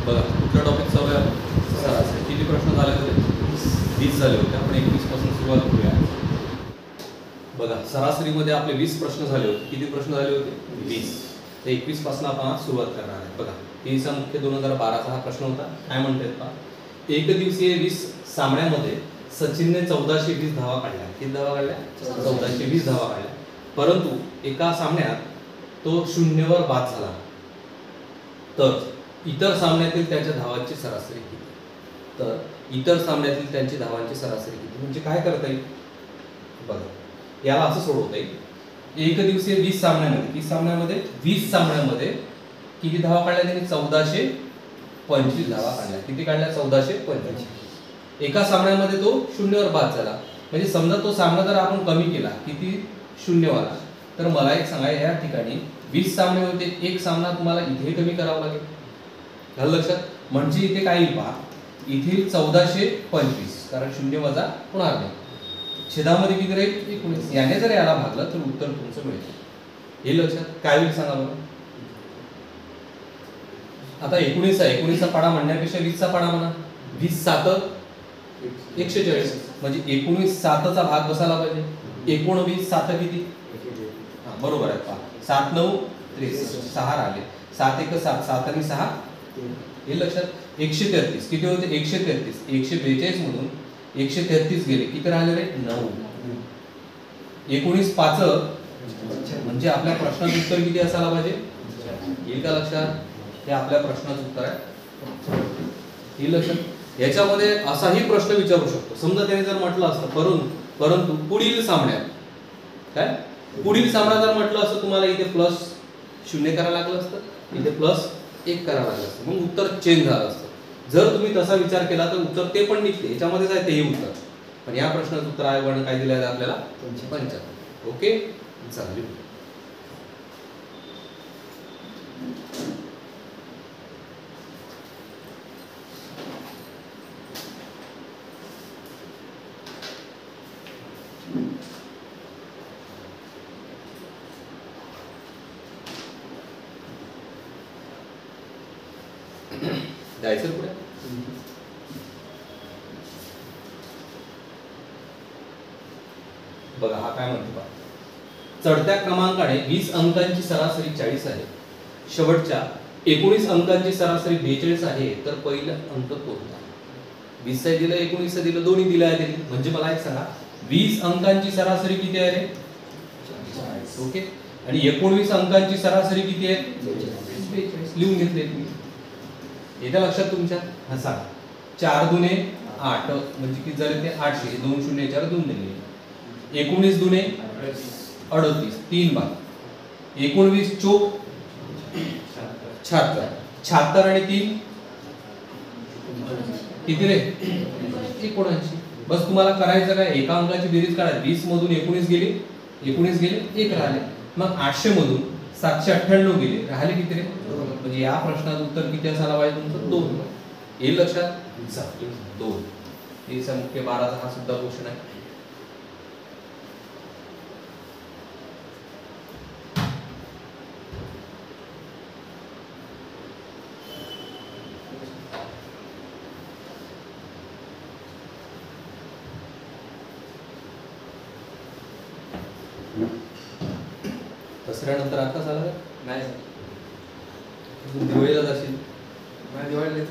बघा कुठला टॉपिक चालू आहे. सरासरी किती प्रश्न झाले होते? 20 झाले होते. आपण 21 पासून सुरुवात करूया. बघा सरासरीमध्ये आपले 20 प्रश्न झाले होते. किती प्रश्न झाले होते? 20. तर 21 पासून आपण आज सुरुवात करणार आहे. बघा तेचा मुख्य 2012चा हा प्रश्न होता. काय म्हणतात पहा, एक दिवसीय 20 सामन्यामध्ये सचिनने 1420 धावा काढल्या. किती धावा काढल्या? 1420 धावा काढल्या. परंतु एका सामन्यात तो 0 वर बाद झाला. तर इतर सामन्यातील त्याच्या धावांची सरासरी किती? तर इतर सामन्यातील त्यांची धावांची सरासरी किती म्हणजे काय करता येईल? बघा याला असं सोडवता येईल. एक दिवसीय 20 सामन्यामध्ये 20 सामन्यामध्ये किती धावा काढल्या त्यांनी? 1425 धावा काढल्या. किती काढल्या? 1425. एका सामन्यामध्ये तो 0 वर बाद झाला. म्हणजे समजा तो सामना जर आपण कमी केला, किती 0 वाला, तर मला एक सांगा, या ठिकाणी 20 सामने होते, एक सामना तुम्हाला इथे कमी करावा लागेल. झालं लक्षात? म्हणजे इथे काय येईल पहा, इथे 1425 कारण 0 वजा होणार नाही. छेदामध्ये किती राहील? 19. याने जर याला भागलं तर उत्तर तुमचं मिळेल. हे लक्षात काय होईल सांगा बरं. आता 19 आहे, 19चा पाडा म्हणण्यापेक्षा 20चा पाडा म्हणा. 20 7 140 म्हणजे 19 7चा भाग बसायला पाहिजे. 19 7 किती? बरोबर आहे पहा. 7 9 63 6 राहिले. 7 1 7 7 आणि 6 हे लक्षात. 133 किती होते? 133. 142 मधून 133 गेले, किती राहिले रे? 9. 19 5 म्हणजे आपल्या प्रश्नाचं उत्तर किती असायला पाहिजे? येईल का लक्षात? हे आपल्या प्रश्नाचं उत्तर आहे. हे लक्षात. याच्यामध्ये असाही प्रश्न विचारू शकतो. समजा त्याने जर म्हटलं असतं परंतु पुढील सामन्यात काय? पुढील सामना जर म्हटलं असतं तुम्हाला इथे +0 करायला लागलं असतं, इथे +1 करायला लागलं असतं, मग उत्तर चेंज झालं असतं. जर तुम्ही तसा विचार केला तर उत्तर ते पण निघते. याच्यामध्येच आहे तेही उत्तर. पण या प्रश्नाचं उत्तर आयोगाने काय दिलं आहे आपल्याला? 75. ओके चालेल. जायचं पुढे. बघा हा काय म्हणतो, चढत्या क्रमांकाने 20 अंकांची सरासरी 40 आहे, शेवटच्या 19 अंकांची सरासरी 42 आहे, तर पहिला अंक कोणता? 20 दिलं, 19 दिलं, दोन्ही दिलं आहे. म्हणजे मला एक सांगा, 20 अंकांची सरासरी किती आहे रे? 40. ओके. आणि 19 अंकांची सरासरी किती आहे? 42. लिहून घेतले येत्या लक्षात तुमच्या. हा सांगा. 4 दुने 8 म्हणजे किती झाले ते? 800. 2 0 4 2 दिले. 19 दुने 38 3 भाग. 19 चोक 76. 76 आणि 3 किती रे? 79. बस तुम्हाला करायचं काय? एका अंकाची बेरीज काढा. 20 मधून 19 गेले, 1 राहिले. मग 800 मधून 798 गेले, राहिले किती रे? म्हणजे या प्रश्नाचं उत्तर किती असायला पाहिजे तुमचं? 2. येईल लक्षात? 2. हे मुख्य 12चा हा सुद्धा क्वेश्चन आहे. दसऱ्यानंतर आता झालं नाही? दिवाळीला जाशील? दिवाळीला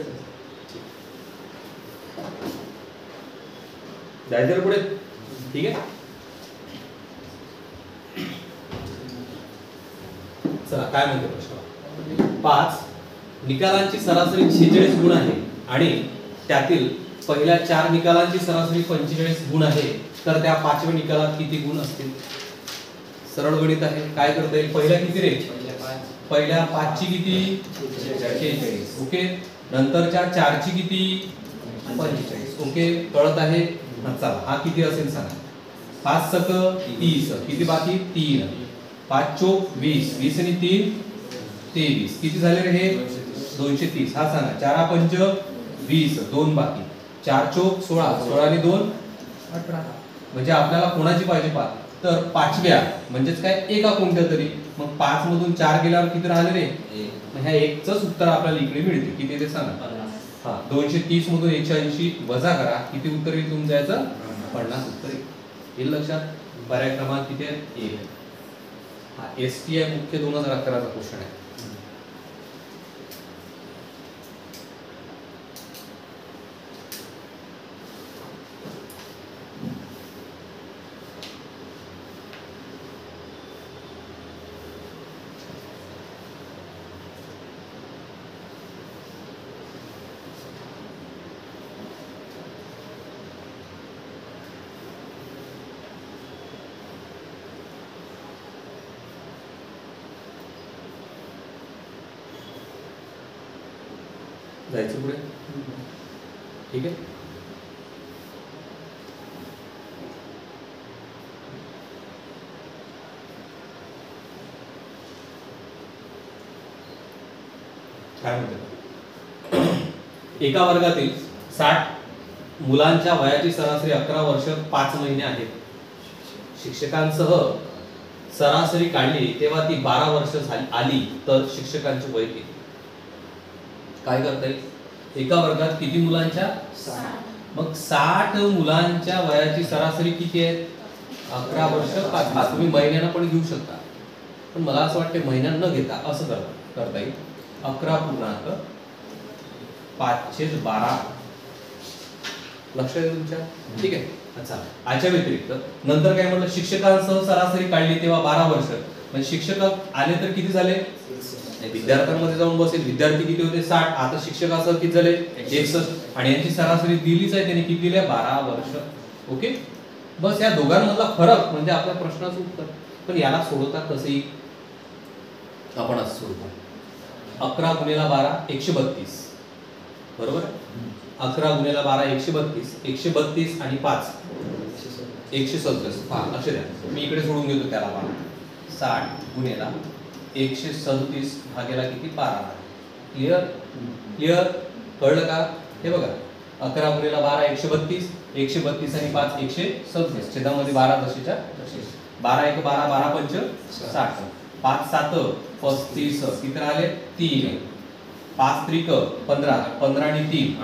जायचं पुढे. ठीक आहे चला काय म्हणते प्रश्न. 5 निकालांची सरासरी 46 गुण आहे आणि त्यातील पहिल्या 4 निकालांची सरासरी 45 गुण आहे, तर त्या 5व्या निकालात किती गुण असतील? सरळ गणित आहे. काय करता येईल? पहिल्या किती रे? पहिल्या 5 ची किती? 46. ओके. नंतरच्या 4 ची किती? 45. ओके कळत आहे. चला हा किती असेल सांगा. 5 सक 30 किती बाकी? 3. 5 चोक 20 20 आणि 3 23 किती झाले रे हे? 230. हा सांगा. 4 पंच 20 2 बाकी. 4 चोक 16 16 आणि 2 18. म्हणजे आपल्याला कोणाची पाहिजे पहा, तर 5व्या म्हणजेच काय एका कोणत्या तरी मग 5 मधून 4 गेल्यावर किती राहिले रे? मग ह्या 1चंच उत्तर आपल्याला इकडे मिळते. किती ते सांगा? हा 230 मधून 180 वजा करा, किती उत्तर येईल तुमचं याचं? 50 उत्तर येईल. लक्षात? पर्याय क्रमांक किती आहे? 1. हा STI मुख्य 2011 चा क्वेश्चन आहे. जायचं पुढे? ठीक आहे. काय म्हणते? एका वर्गातील 60 मुलांच्या वयाची सरासरी 11 वर्ष 5 महिने आहेत. शिक्षकांसह सरासरी काढली तेव्हा ती 12 वर्ष आली तर शिक्षकांचे वय किती? काय करता येईल? एका वर्गात किती मुलांच्या? 60. मग 60 मुलांच्या वयाची सरासरी किती आहे? 11 वर्ष 5. तुम्ही महिन्यानं पण घेऊ शकता, पण मला असं वाटतं महिन्यानं न घेता असं करता येईल. 11.5/12 लक्ष आहे तुमच्या? ठीक आहे. अच्छा, याच्या व्यतिरिक्त नंतर काय म्हटलं? शिक्षकांसह सरासरी काढली तेव्हा 12 वर्ष, म्हणजे शिक्षक आले तर किती झाले? विद्यार्थ्यांमध्ये जाऊन बसेल. विद्यार्थी किती होते? 60. आता शिक्षकासह किती झाले? 61. आणि यांची सरासरी दिलीच आहे, त्यांनी किती दिली? 12 वर्ष. ओके, बस या दोघांमधला फरक म्हणजे आपल्या प्रश्नाचं उत्तर. पण याला सोडवता कसं येईल? आपण असं सोडतो. 11 गुणिले 12 132. बरोबर? 11 गुणिले 12 132. 132 आणि 5 137. लक्ष द्या, मी इकडे सोडून घेतो त्याला. 60 गुणिले 137 भागेला किती? 12. क्लिअर? क्लिअर? कळलं का? हे बघा, 11 गुणिले 12 132. 132 आणि 5 137. छेदामध्ये 12 जशीच्या तशी. 12 1 12 12 5 60. 5 7 35. किती राहिले? 3. 5 3 15. 15 आणि 3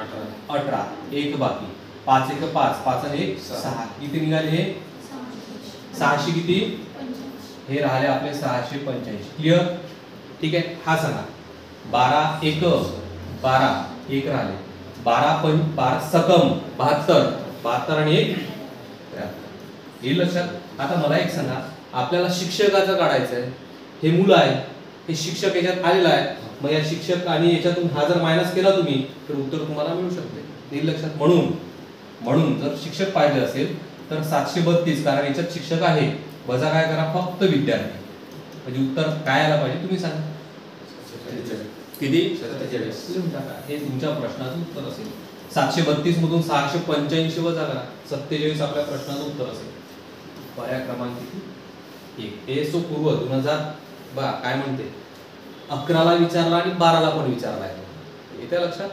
18. 1 बाकी. 5 1 5. 5 आणि 1 6. किती निघाले हे? 600 किती? हे राहिले आपले 685. क्लिअर? ठीक आहे. हा सांगा 12 1 12. 1 राहिले. 12 सकम 72. 72 आणि 1 73. येईल लक्षात? आता मला एक सांगा, आपल्याला शिक्षकाचं काढायचं आहे. हे मुलं आहे, हे शिक्षक याच्यात आलेला आहे. मग या शिक्षक आणि याच्यातून हा जर मायनस केला तुम्ही तर उत्तर तुम्हाला मिळू शकते. येईल लक्षात? म्हणून जर शिक्षक पाहिजे असेल तर 732, कारण याच्यात शिक्षक आहे, वजा काय करा? फक्त विद्यार्थी. म्हणजे उत्तर काय आलं पाहिजे? तुम्ही सांगा. किती? 47. लिहून टाका. हे तुमच्या प्रश्नाचं उत्तर असेल. 732 मधून 685 वजा करा. 47 आपल्या प्रश्नाचं उत्तर असेल. पर्याय क्रमांक किती? 1. एसओ पूर्व 2000 बा काय म्हणते? 11ला विचारला आणि 12ला पण विचारला आहे. येते लक्षात?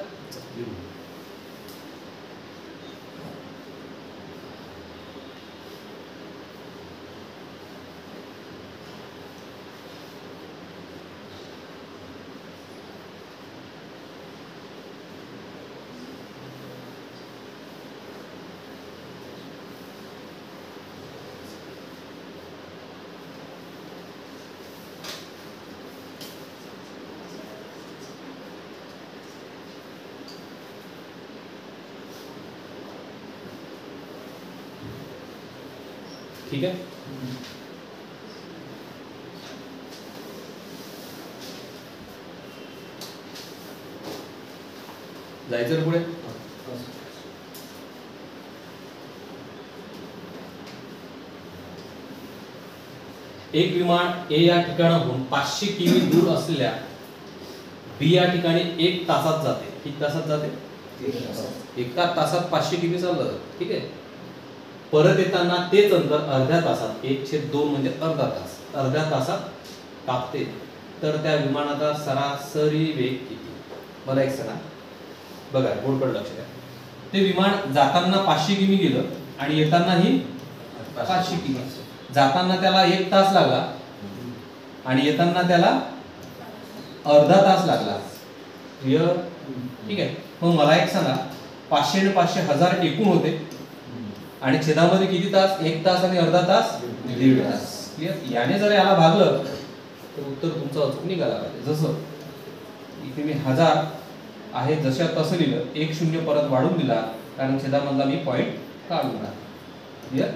ठीक आहे. जायचं पुढे. एक विमान ए या ठिकाणाहून 500 किमी दूर असलेल्या बी या ठिकाणी 1 तासात जाते. किती तासात जाते? 1 तासात 500 किमी चाललं. ठीक आहे. परत येताना तेच अंतर अर्ध्या तासात 1/2 म्हणजे अर्धा तास, अर्ध्या तासात कापते. तर त्या विमानाचा सरासरी वेग किती? मला एक सांगा. बघा बोर्डकडे लक्ष द्या. ते विमान जाताना 500 किमी गेलं आणि येतानाही 500 किमी. जाताना त्याला 1 तास लागला आणि येताना त्याला अर्धा तास लागला. क्लिअर? ठीक आहे. मग मला एक सांगा, 500 आणि 500 1000 एकूण होते आणि छेदामध्ये किती तास? 1 तास आणि अर्धा तास 1.5 तास. क्लिअर? याने जर याला भागलं तर उत्तर तुमचं अचूक निघाला पाहिजे. जसं इथे मी 1000 आहे जशा तसं लिहिलं, 1 0 परत वाढून दिला कारण छेदामधला मी पॉईंट काढून टाकला. क्लिअर?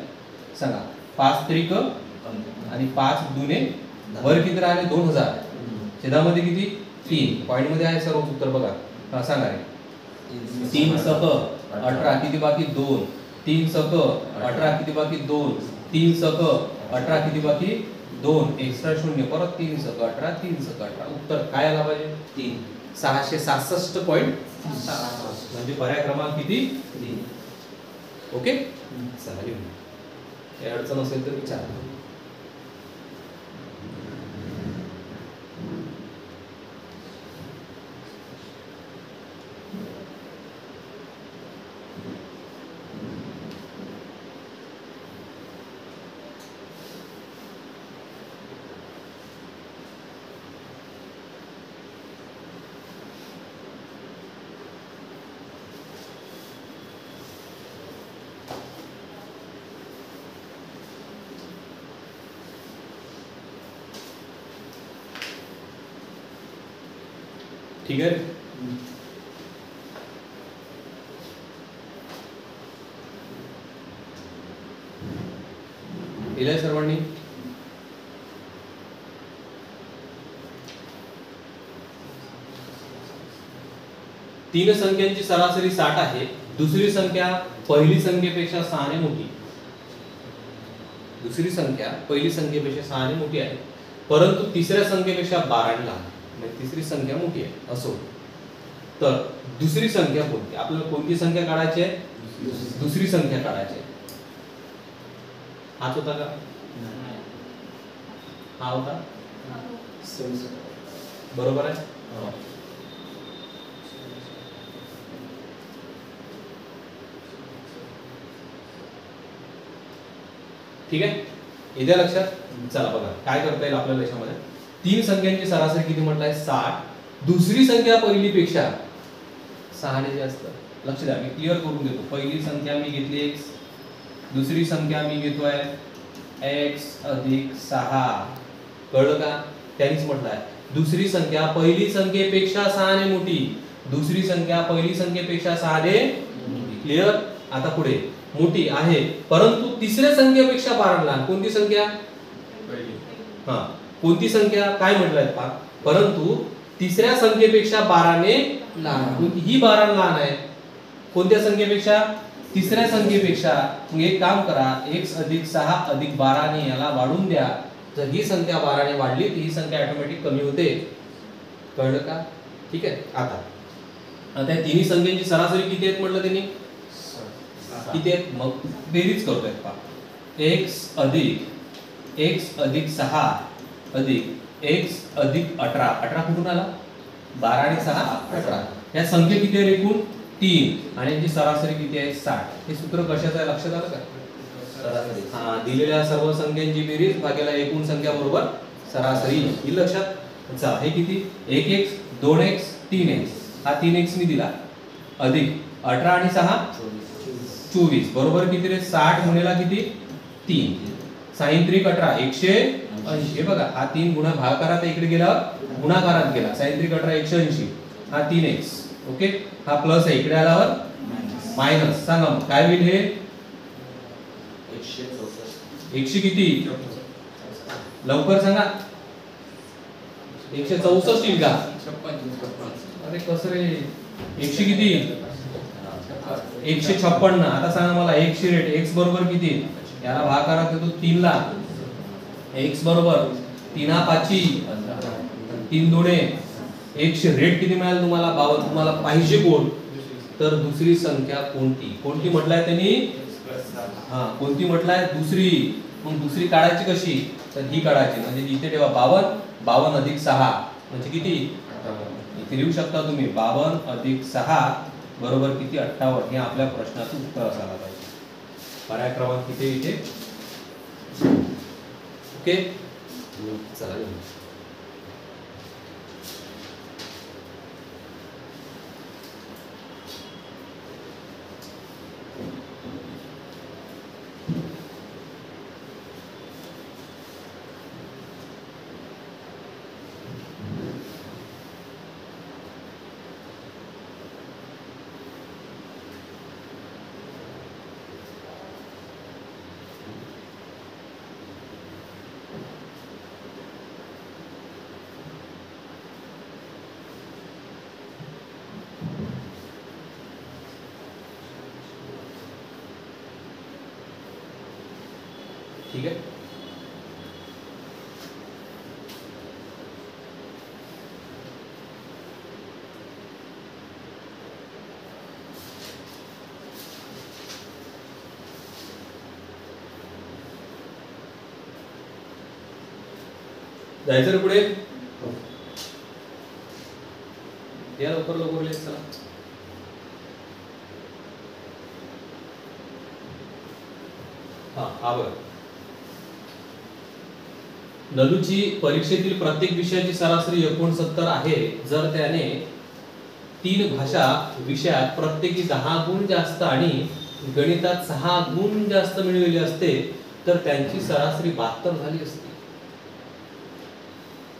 सांगा 5 त्रिक आणि 5 दुने वर किती राहिले? 2000. छेदामध्ये किती? 3. पॉईंट मध्ये आहे सर्व उत्तर बघा. हा सांगा रे. 3 सक 18 किती बाकी? 2. 3 सक 18 किती बाकी? 2. 3 सक 18 किती बाकी? 2. एक्स्ट्रा 0 परत 3 सक 18 3 सक 18. उत्तर काय आला पाहिजे? 3. 666.6 म्हणजे पर्याय क्रमांक किती? 3. ओके, चला लिहून. काही अडचण असेल तर विचारा. ठीक आहे. लिहिलंय सर्वांनी? तीन संख्यांची सरासरी 60 आहे. दुसरी संख्या पहिली संख्येपेक्षा 6 ने मोठी. दुसरी संख्या पहिली संख्येपेक्षा 6 ने मोठी आहे, परंतु तिसऱ्या संख्येपेक्षा 12 ने लहान. म्हणजे तिसरी संख्या मोठी आहे असो. तर दुसरी संख्या कोणती? आपल्याला कोणती संख्या काढायची आहे? दुसरी संख्या काढायची आहे. हाच होता का? हा होता. बरोबर आहे. ठीक आहे. इथे लक्षात. चला बघा काय करता येईल आपल्याला याच्यामध्ये. तीन संख्यांची सरासरी किती म्हटलंय? 60. दुसरी संख्या पहिलीपेक्षा 6 ने जास्त. लक्ष द्या, मी क्लिअर करून देतो. पहिली संख्या मी घेतली x, दुसरी संख्या मी घेतोय x अधिक 6. कळलं का? त्यांनीच म्हटलंय दुसरी संख्या पहिली संख्येपेक्षा 6 ने मोठी. दुसरी संख्या पहिली संख्येपेक्षा 6 ने मोठी. क्लिअर? आता पुढे मोठी आहे परंतु तिसऱ्या संख्येपेक्षा 12 लहान. कोणती संख्या? पहिली. हा, कोणती संख्या? काय म्हटलंय पहा, परंतु तिसऱ्या संख्येपेक्षा 12 ने लहान. ही 12 लहान आहे. कोणत्या संख्येपेक्षा? तिसऱ्या संख्येपेक्षा. मग एक काम करा, x अधिक 6 अधिक 12 ने याला वाढून द्या. जर ही संख्या 12 ने वाढली तर ही संख्या ऑटोमॅटिक कमी होते. कळलं का? ठीक आहे. आता या तिन्ही संख्यांची सरासरी किती आहेत म्हटलं त्यांनी? किती आहेत? मग बेरीज करतोय पहा. x अधिक 6 अधिक x अधिक 18. 18 कुठून आला? 12 आणि 6 18. या संख्या किती आहे एकूण? 3 आणि यांची सरासरी किती आहे? 60. हे सूत्र कशाचं आहे लक्षात आलं का? सरासरी. हा, दिलेल्या सर्व संख्यांची बेरीज भागिले एकूण संख्या बरोबर सरासरी. ही लक्षात. चला हे किती? 1x 2x 3x. हा 3x मी दिला अधिक 18 आणि 6 24 बरोबर किती रे? 60 गुणिला किती? 3. 6 त्रिक 18 180. हे बघा हा 3 गुणा भागाकारात इकडे गेला गुणाकारात गेला. 6 त्रिक 18 180. हा 3x. ओके, हा प्लस आहे इकडे आल्यावर मायनस. सांगा मग काय होईल हे? 100 किती? लवकर सांगा. 164 येईल का? अरे कसं रे? 100 किती? 156. आता सांगा मला 100 रेट x बरोबर किती? याला भागाकारात येतो 3 ला. x बरोबर 3 5 3 दोणे 100. रेट किती मिळाला तुम्हाला? 52. तुम्हाला पाहिजे कोण? तर दुसरी संख्या कोणती? कोणती म्हटलाय त्यांनी? हा, कोणती म्हटलाय? दुसरी. मग दुसरी काढायची कशी? तर ही काढायची. म्हणजे इथे ठेवा 52. 52 अधिक 6 म्हणजे किती? इथे लिहू शकता तुम्ही 52 अधिक 6 बरोबर किती? 58. हे आपल्या प्रश्नाचं उत्तर असायला पाहिजे. पर्याय क्रमांक किती इथे? ओके, चला. ठीक आहे. जायचं रे पुढे, या लवकर लवकर लिहित चला. हा बघा, नलूची परीक्षेतील प्रत्येक विषयाची सरासरी 69 आहे. जर त्याने 3 भाषा विषयात प्रत्येकी 10 गुण जास्त आणि गणितात 6 गुण जास्त मिळवले असते तर त्यांची सरासरी 72 झाली असती.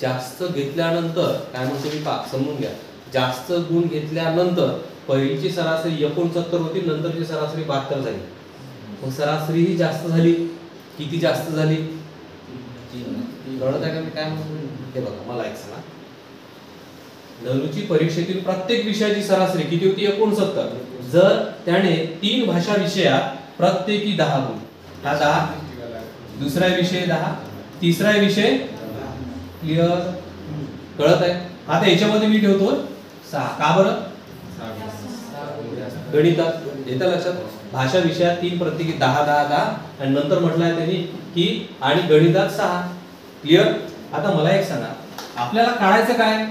जास्त घेतल्यानंतर काय म्हणतो मी पा समजून घ्या. जास्त गुण घेतल्यानंतर पहिलीची सरासरी 69 होती, नंतरची सरासरी 72 झाली. मग सरासरी ही जास्त झाली. किती जास्त झाली? कळत आहे का मी काय म्हणतो? हे बघा, मला एक सांगा, नलूची परीक्षेतील प्रत्येक विषयाची सरासरी किती होती? 69. जर त्याने 3 भाषा विषयात प्रत्येकी 10 गुण, हा 10, दुसरा विषय 10, तिसरा विषय, क्लिअर? कळत आहे? आता याच्यामध्ये मी ठेवतो 6. का बरं? गणितात येतं लक्षात. भाषा विषयात 3 प्रत्येकी 10 10 10 आणि नंतर म्हटलं आहे त्यांनी की आणि गणितात 6. क्लिअर? आता मला एक सांगा, आपल्याला काढायचं काय?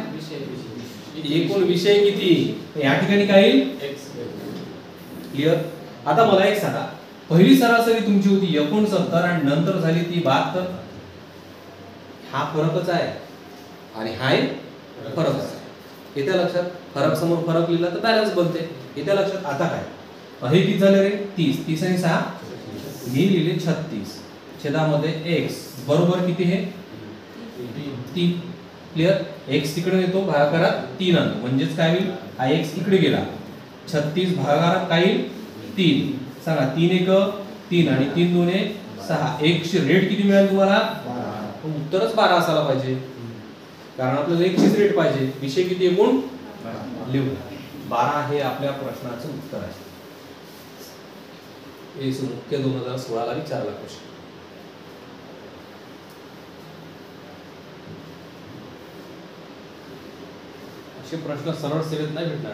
एकूण विषय किती? या ठिकाणी काय येईल? क्लिअर? आता मला एक सांगा, पहिली सरासरी तुमची होती 69 आणि नंतर झाली ती 72. हा फरकच आहे आणि हा फरकच आहे. येत्या लक्षात? फरक समोर फरक लिहिला तर बॅलन्स बनते. येत्या लक्षात? आता काय, हे किती झाले रे? 30. 30 आणि 6 मी लिहिले 36. छेदामध्ये x बरोबर किती? हे 3. क्लिअर? x तिकडे येतो, भागाकारात 3 आणतो, म्हणजेच काय होईल? हा x इकडे गेला. 36 भागाकारात काय येईल? 3. सांगा, 3 1 3 आणि 3 2 6. x ची रेट किती मिळाली तुम्हाला? उत्तरच 12 असायला पाहिजे, कारण आपल्याला x ची रेट पाहिजे. विषय किती एकूण? लिहू. 12 हे आपल्या प्रश्नाचं उत्तर आहे. हे मुख्य 2016 ला विचारला प्रश्न. असे प्रश्न सरळ सेवेत नाही भेटणार.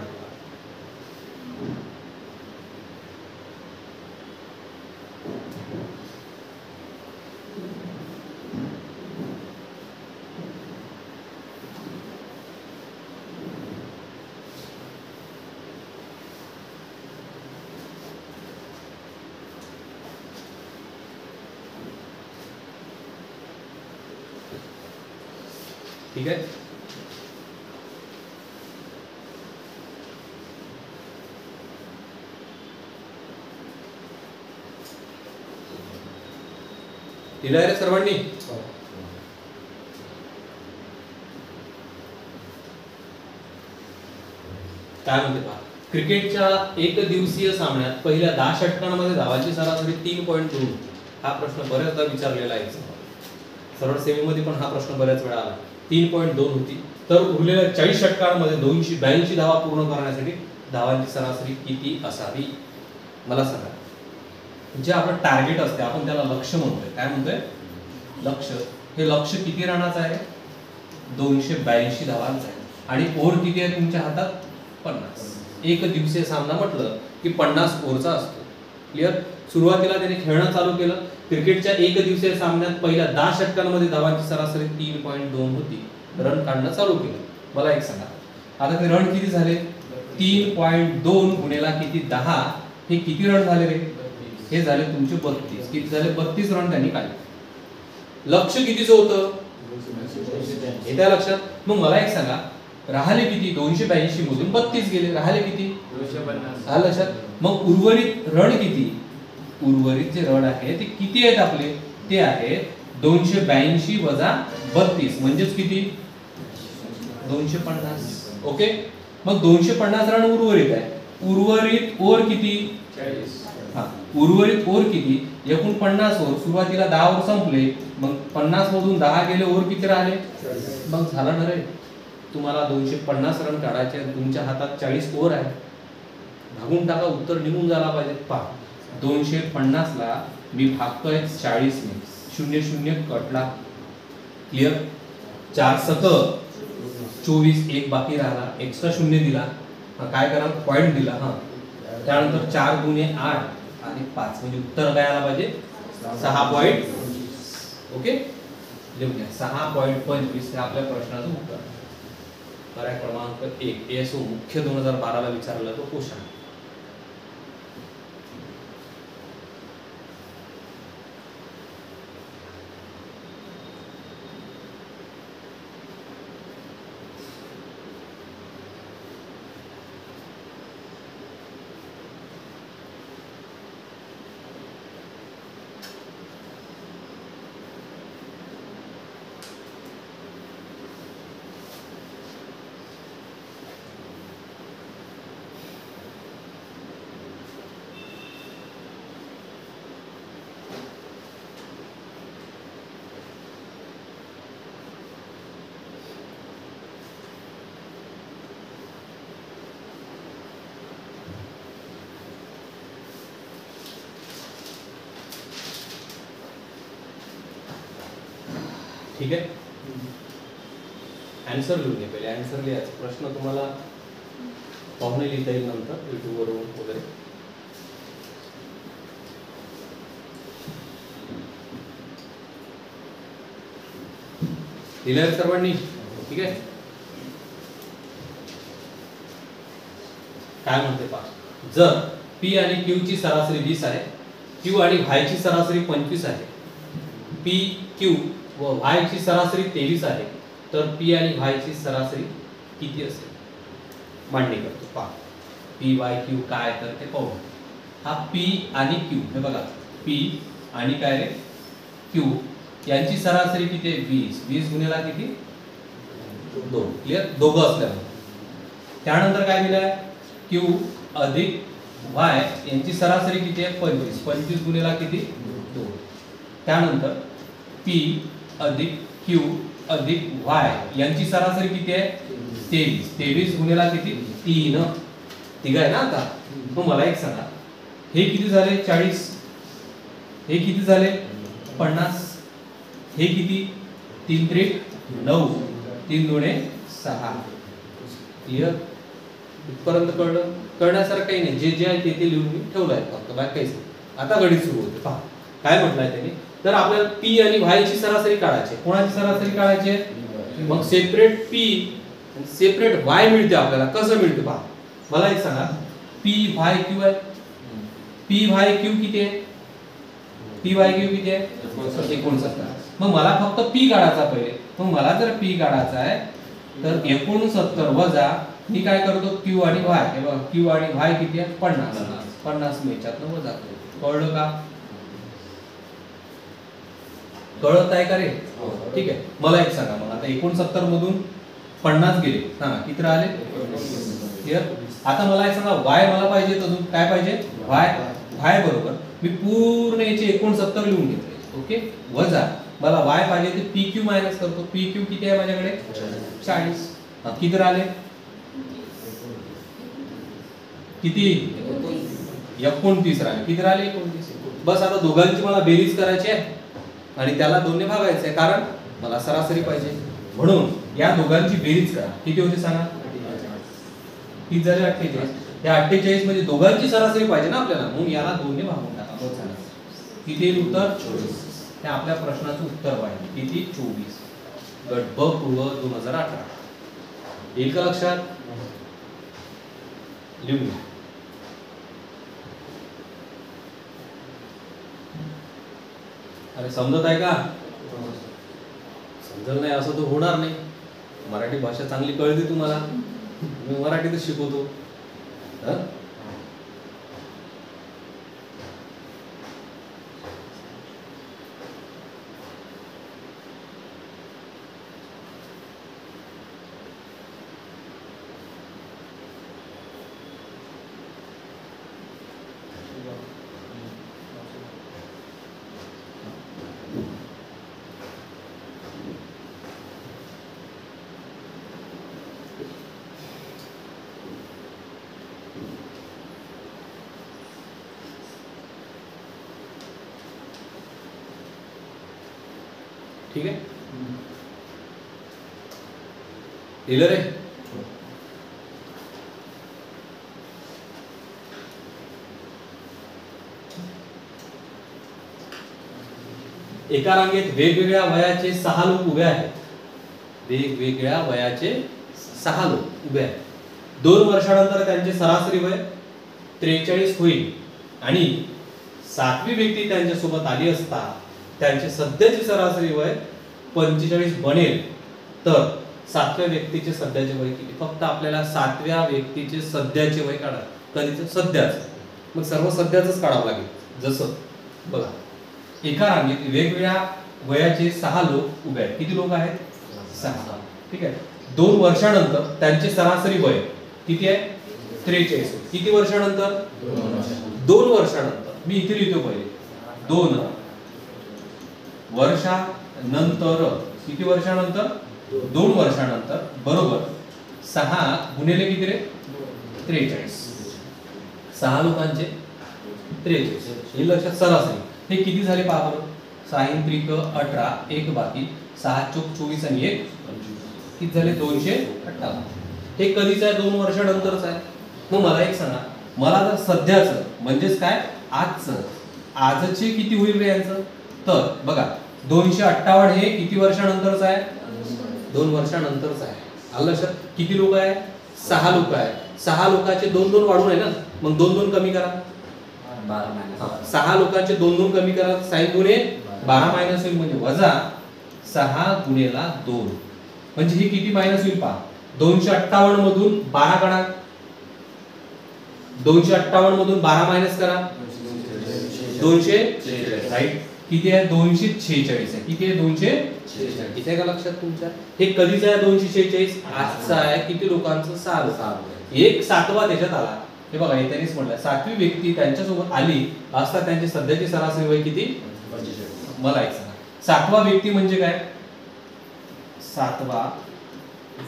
ठीक आहे? दिलं आहे रे सर्वांनी? काय म्हणते पहा, क्रिकेटच्या एक दिवसीय सामन्यात पहिल्या 10 षटकांमध्ये धावांची सरासरी 3.2. हा प्रश्न बऱ्याचदा विचारलेला आहे. सरळ सेवेमध्ये पण हा प्रश्न बऱ्याच वेळा आला. 3.2 होती, तर उरलेल्या 40 षटकांमध्ये 282 धावा पूर्ण करण्यासाठी धावांची सरासरी किती असावी? मला सांगा. जे आपलं टार्गेट असते, आपण त्याला लक्ष्य म्हणतोय. काय म्हणतोय? लक्ष्य. हे लक्ष्य किती रनाचं आहे? 282 धावांचं आहे. आणि ओव्हर किती आहे तुमच्या हातात? 50. एक दिवसीय सामना म्हटलं की 50 ओव्हरचा असतो. क्लिअर? सुरुवातीला त्याने खेळणं चालू केलं. क्रिकेटच्या एक दिवसीय सामन्यात पहिल्या 10 षटकांमध्ये धावांची सरासरी 3.2 होती. रन काढणं चालू केलं. मला एक सांगा, आता ते रन किती झाले? 3.2 गुणिला किती? 10. हे किती रन झाले रे? हे झाले तुमचे 32. किती झाले? 32 रन त्यांनी काढले. लक्ष्य कितीचं होतं? हे त्या लक्षात. मग मला एक सांगा, राहिले किती? 282 मधून 32 गेले, राहिले किती? 250. आलं लक्षात? मग उर्वरित रन किती? उर्वरित जे रन आहे ते किती आहेत आपले? ते आहेत 282 वजा 32 म्हणजेच किती? 250. ओके. मग 250 रन उर्वरित आहे. उर्वरित ओव्हर किती? 40. हा, उर्वरित ओव्हर किती? एकूण 50 ओव्हर. सुरुवातीला 10 ओव्हर संपले, मग 50 मधून 10 गेले, ओव्हर किती राहिले? 40. मग झाला ना रे, तुम्हाला 250 रन काढायचे, तुमच्या हातात 40 ओव्हर आहे. भागून टाका, उत्तर निघून झाला पाहिजे. पहा, 250 ला मी भागतोय 40 ने. शून्य शून्य कटला. क्लिअर. 4 सक 24, एक बाकी राहिला, एक्स्ट्रा शून्य दिला. काय करा, पॉईंट दिला. त्यानंतर 4 गुणे 8 आणि 5 म्हणजे उत्तर काय आला पाहिजे 6. ओके, लिहून घ्या 6.25 हे आपल्या प्रश्नाचं उत्तर. पर्याय क्रमांक 1 एसओ मुख्य 2012 ला विचारला तो क्वेश्चन. ठीक आहे. आन्सर लिहून घे पहिले. आन्सर लिहायचा. प्रश्न तुम्हाला पाहुणे लिहिता येईल नंतर YouTube वरून वगैरे. लिहिलं सर्वांनी? ठीक आहे. काय म्हणते पहा, जर P आणि Q ची सरासरी 20 आहे, Q आणि Y ची सरासरी 25 आहे, P Q व Y ची सरासरी 23 आहे, तर P आणि Y ची सरासरी किती असेल? मांडणी करतो. पहा P Y Q काय तर ते पाहू. हा P आणि Q हे बघा, P आणि काय रे Q यांची सरासरी किती आहे 20. 20 गुणिला किती 2. क्लिअर, दोघं असल्यामुळे. त्यानंतर काय दिलंय Q अधिक Y यांची सरासरी किती आहे 25. 25 गुणिला किती 2. त्यानंतर P अधिक Q अधिक Y यांची सरासरी किती आहे 23. 23 गुणिला किती 3. ठीक आहे ना. आता मग मला एक सांगा, हे किती झाले 40, हे किती झाले 50, हे किती 3 त्रिक 9, 3 दुणे 6. क्लिअर. इथपर्यंत कळलं? कळण्यासारखं काही नाही. जे जे आहे ते लिहून मी ठेवलं आहे फक्त, बाकी काहीच नाही. आता गणित सुरू होते. पहा काय म्हटलंय त्यांनी. तर आपल्याला P आणि Y ची सरासरी काढायची. कोणाची सरासरी काढायची? मग सेपरेट P सेपरेट Y मिळते आपल्याला. कसं मिळते पहा. मला एक सांगा, P Y Q आहे. P Y Q किती आहे? P Y Q किती आहे 69. मग मला फक्त P काढायचा पहिले. मग मला जर P काढायचा आहे तर 69 वजा मी काय करतो Q आणि Y. हे बघा Q आणि Y किती आहे 50. 50 मी याच्यातनं वजा करतो. कळलं का? कळत आहे का रे? ठीक आहे. मला एक सांगा, मग आता 69 मधून 50 गेले, सांगा किती राहिले? क्लिअर. आता मला एक सांगा, Y मला पाहिजे, अजून काय पाहिजे Y बरोबर मी पूर्ण याचे 69 लिहून घेतले. ओके. वजा मला Y पाहिजे ते PQ मायनस करतो. PQ किती आहे माझ्याकडे 40. किती राहिले किती 29 राहिले. किती राहिले 29. बस आता दोघांची मला बेरीज करायची आहे आणि त्याला 2 ने भागायचं आहे, कारण मला सरासरी पाहिजे. म्हणून या दोघांची बेरीज करा. किती होते सांगा? किती झाले 48. या 48 म्हणजे दोघांची सरासरी पाहिजे ना आपल्याला, म्हणून याला 2 ने भागून टाका. बस झालं. किती येईल उत्तर 24. हे आपल्या प्रश्नाचं उत्तर पाहिजे. किती 24. गट ब पूर्व 2018. येईल का लक्षात? लिहून घ्या. अरे समजत आहे का? समजलं नाही असं तर होणार नाही. मराठी भाषा चांगली कळते तुम्हाला, मी मराठीतच शिकवतो. ठीक आहे, क्लिअर आहे. एका रांगेत वेगवेगळ्या वयाचे 6 लोक उभे आहेत. वेगवेगळ्या वयाचे 6 लोक उभे आहेत. 2 वर्षानंतर त्यांचे सरासरी वय 43 होईल आणि 7वी व्यक्ती त्यांच्यासोबत आली असता त्यांचे सध्याचे सरासरी वय 45 बनेल. तर 7व्या व्यक्तीचे सध्याचे वय किती? फक्त आपल्याला 7व्या व्यक्तीचे सध्याचे वय काढा. कधीच सध्याच, मग सर्व सध्याच काढावं लागेल. जसं बघा, एका रांगेत वेगवेगळ्या वयाचे 6 लोक उभे आहेत. किती लोक आहेत? 6. ठीक आहे. 2 वर्षानंतर त्यांचे सरासरी वय किती आहे? 43. किती वर्षानंतर? 2 वर्षानंतर. मी इथे लिहितो पहिले 2 वर्षानंतर. किती वर्षानंतर? 2 वर्षानंतर बरोबर 6 गुणिले किती रे? 43. 6 लोकांचे 43. हे लक्षात. सरासरी हे किती झाले पहा बरं. 6 त्रिक 18, 1 बाकी, 6 चोक 24 आणि 1 किती झाले? 258. हे कधीच आहे? 2 वर्षानंतरच आहे. मग मला एक सांगा, मला जर सध्याचं म्हणजेच काय आजचे किती होईल रे यांचं? तर बघा 258 हे किती वर्षानंतरच आहे? 2 वर्षानंतरच आहे. आलं लक्षात? किती लोक आहे? 6 लोक आहे. 6 लोकांचे 2-2 वाढून आहे ना, मग 2-2 कमी करा. 6 लोकांचे 2-2 कमी करा. 6 गुणे 12 मायनस होईल म्हणजे वजा 6 गुणेला 2 म्हणजे हे किती मायनस होईल पहा. 258 मधून 12 काढा. 258 मधून 12 मायनस करा. 246 राईट. किती आहे? 246 आहे. किती आहे? 246. इथे का लक्षात तुमच्या? हे कधीच आहे? 246 आजचा आहे. किती लोकांचं? 6 लोक. एक 7वा त्याच्यात आला. हे बघा, हे त्यांनीच म्हटलं 7वी व्यक्ती त्यांच्यासोबत आली असता त्यांची सध्याची सरासरी वय किती? 45. मला एक सांगा, 7वा व्यक्ती म्हणजे काय? 7वा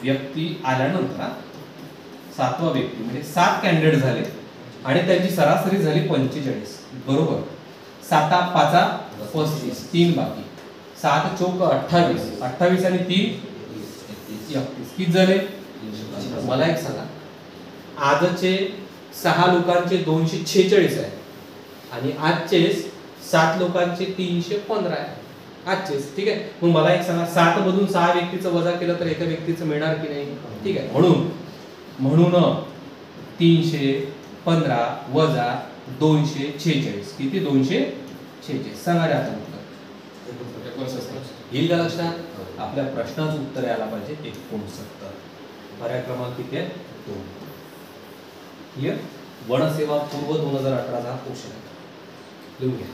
व्यक्ती आल्यानंतर 7वा व्यक्ती म्हणजे 7 कॅन्डिडेट झाले आणि त्यांची सरासरी झाली 45 बरोबर. 7 5 35, 3 बाकी, 7 चोक 28, 28 आणि 3 31. किती झाले? मला एक सांगा, आजचे 6 लोकांचे 246 आहे आणि आजचे 7 लोकांचे 315 आहे. आजचेच. ठीक आहे. मग मला एक सांगा, 7 मधून 6 व्यक्तीचं वजा केलं तर एका व्यक्तीचं मिळणार की नाही? ठीक आहे. म्हणून 315 वजा 246 किती? 246. सांगा रे आता उत्तर. येईल का लक्षात? आपल्या प्रश्नाचं उत्तर यायला पाहिजे 69. पर्याय क्रमांक किती आहे? 2. क्लिअर? वनसेवा पूर्व 2018 चा क्वेश्चन लिहून घ्या.